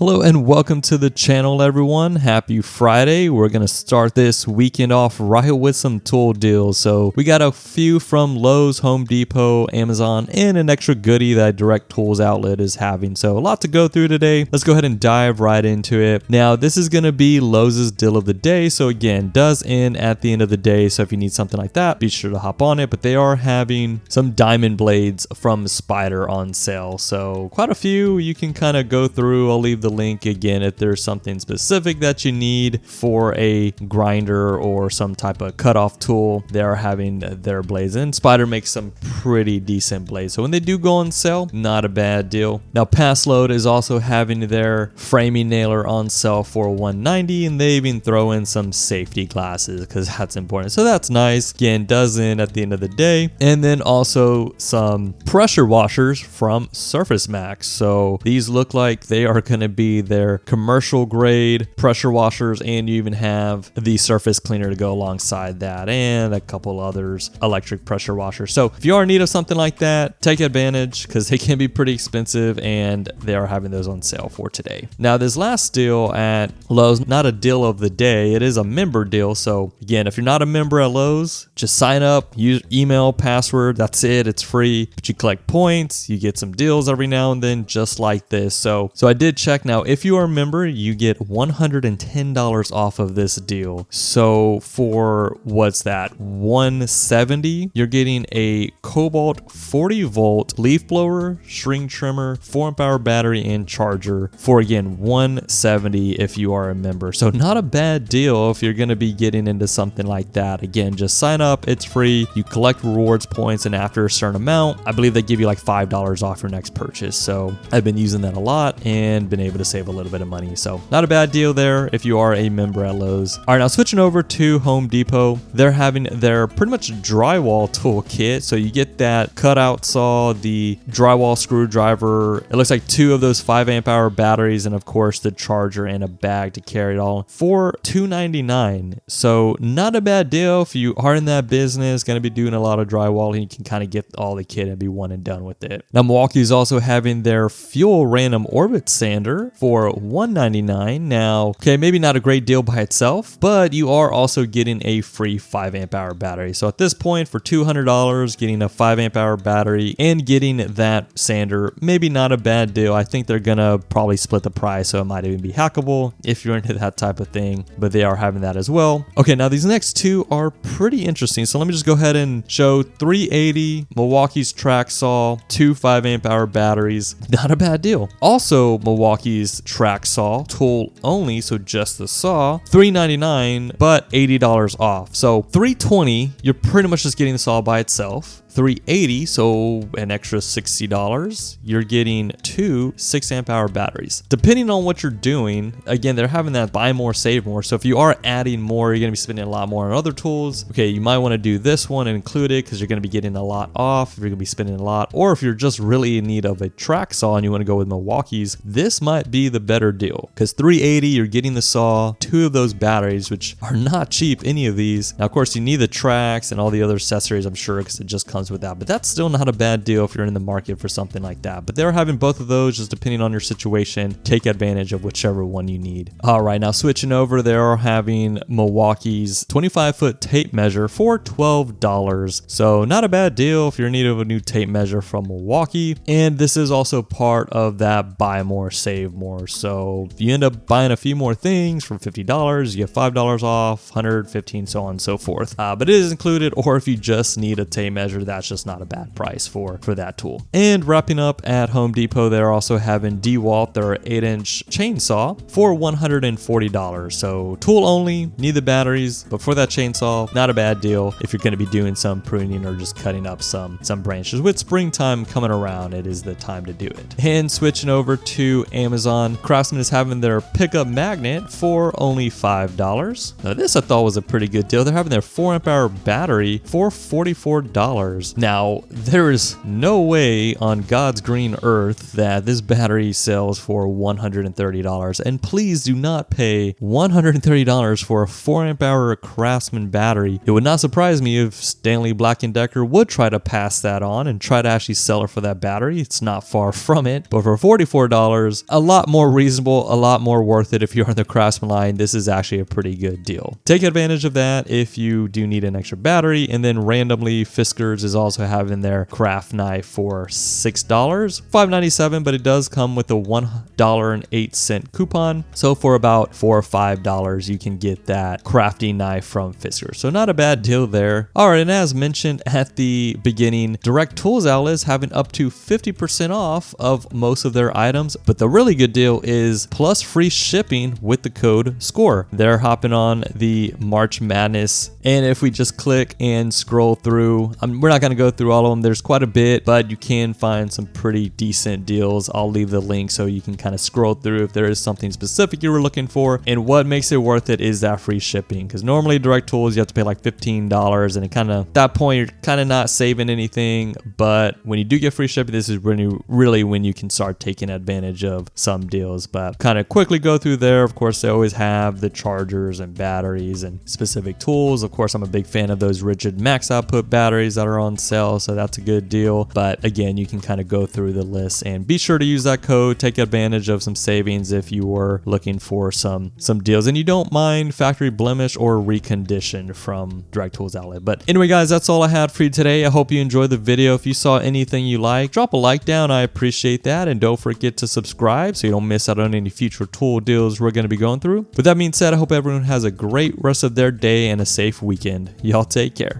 Hello and welcome to the channel, everyone. Happy Friday. We're going to start this weekend off right with some tool deals. So we got a few from Lowe's, Home Depot, Amazon, and an extra goodie that Direct Tools Outlet is having. So a lot to go through today. Let's go ahead and dive right into it. Now, this is going to be Lowe's deal of the day. So again, does end at the end of the day. So if you need something like that, be sure to hop on it. But they are having some diamond blades from Spider on sale. So quite a few you can kind of go through. I'll leave the link again if there's something specific that you need for a grinder or some type of cutoff tool. They are having their blades, and Spider makes some pretty decent blades, so when they do go on sale, not a bad deal. Now Pass Load is also having their framing nailer on sale for $190, and they even throw in some safety glasses because that's important, so that's nice. Again, does end at the end of the day. And then also some pressure washers from Surface Max. So these look like they are going to be their commercial grade pressure washers, and you even have the surface cleaner to go alongside that, and a couple others electric pressure washers. So if you are in need of something like that, take advantage because they can be pretty expensive, and they are having those on sale for today. Now this last deal at Lowe's, not a deal of the day, it is a member deal. So again, if you're not a member at Lowe's, just sign up, use email, password, that's it, it's free, but you collect points, you get some deals every now and then just like this. So I did check. Now, if you are a member, you get $110 off of this deal. So for what's that, $170, you're getting a Cobalt 40 volt leaf blower, string trimmer, 4-amp-hour battery, and charger for, again, $170 if you are a member. So not a bad deal if you're going to be getting into something like that. Again, just sign up, it's free, you collect rewards points, and after a certain amount, I believe they give you like $5 off your next purchase. So I've been using that a lot and been able to save a little bit of money. So not a bad deal there if you are a member at Lowe's. All right, now switching over to Home Depot, they're having their pretty much drywall tool kit. So you get that cutout saw, the drywall screwdriver, it looks like 2 of those 5-amp-hour batteries, and of course the charger and a bag to carry it all for $299. So not a bad deal if you are in that business, going to be doing a lot of drywall, and you can kind of get all the kit and be one and done with it. Now Milwaukee is also having their fuel random orbit sander for $199. Now, okay, maybe not a great deal by itself, but you are also getting a free 5-amp-hour battery. So at this point, for $200, getting a 5-amp-hour battery and getting that sander, maybe not a bad deal. I think they're gonna probably split the price, so it might even be hackable if you're into that type of thing, but they are having that as well. Okay, now these next two are pretty interesting. So let me just go ahead and show 380 Milwaukee's track saw, 2 5-amp-hour batteries. Not a bad deal. Also, Milwaukee's track saw, tool only, so just the saw, $399 but $80 off. So $320, you're pretty much just getting the saw by itself. $380, so an extra $60, you're getting 2 6-amp-hour batteries. Depending on what you're doing, again, they're having that buy more, save more. So if you are adding more, you're going to be spending a lot more on other tools. Okay, you might want to do this one and include it because you're going to be getting a lot off if you're going to be spending a lot. Or if you're just really in need of a track saw and you want to go with Milwaukee's, this might be the better deal because $380, you're getting the saw, 2 of those batteries, which are not cheap, any of these. Now, of course, you need the tracks and all the other accessories, I'm sure, because it just comes with that, but that's still not a bad deal if you're in the market for something like that. But they're having both of those, just depending on your situation. Take advantage of whichever one you need. All right, now switching over, they are having Milwaukee's 25-foot tape measure for $12. So not a bad deal if you're in need of a new tape measure from Milwaukee. And this is also part of that buy more, save more. So if you end up buying a few more things for $50, you get $5 off, $100, $15, so on and so forth. But it is included, or if you just need a tape measure, that's just not a bad price for that tool. And wrapping up at Home Depot, they're also having DeWalt, their 8-inch chainsaw for $140. So tool only, need the batteries, but for that chainsaw, not a bad deal if you're going to be doing some pruning or just cutting up some branches. With springtime coming around, it is the time to do it. And switching over to Amazon, Craftsman is having their pickup magnet for only $5. Now this I thought was a pretty good deal. They're having their 4-amp-hour battery for $44. $50. Now, there is no way on God's green earth that this battery sells for $130. And please do not pay $130 for a 4 amp hour Craftsman battery. It would not surprise me if Stanley Black & Decker would try to pass that on and try to actually sell it for that battery. It's not far from it, but for $44, a lot more reasonable, a lot more worth it. If you're on the Craftsman line, this is actually a pretty good deal. Take advantage of that if you do need an extra battery. And then randomly, Fiskars is also having their craft knife for $6, $5.97, but it does come with a $1.08 coupon. So for about $4 or $5, you can get that crafting knife from Fiskars. So not a bad deal there. All right, and as mentioned at the beginning, Direct Tools outlets having up to 50% off of most of their items. But the really good deal is plus free shipping with the code SCORE. They're hopping on the March Madness. And if we just click and scroll through, we're not going to go through all of them. There's quite a bit, but you can find some pretty decent deals. I'll leave the link so you can kind of scroll through if there is something specific you were looking for. And what makes it worth it is that free shipping, because normally Direct Tools you have to pay like $15, and it kind of, at that point you're kind of not saving anything. But when you do get free shipping, this is really when you can start taking advantage of some deals. But kind of quickly go through there. Of course, they always have the chargers and batteries and specific tools. Of course, I'm a big fan of those rigid max output batteries that are on sale, so that's a good deal. But again, you can kind of go through the list and be sure to use that code. Take advantage of some savings if you were looking for some deals and you don't mind factory blemish or reconditioned from Direct Tools outlet. But anyway, guys, that's all I had for you today. I hope you enjoyed the video. If you saw anything you like, drop a like down. I appreciate that. And don't forget to subscribe so you don't miss out on any future tool deals we're going to be going through. With that being said, I hope everyone has a great rest of their day and a safe weekend. Y'all take care.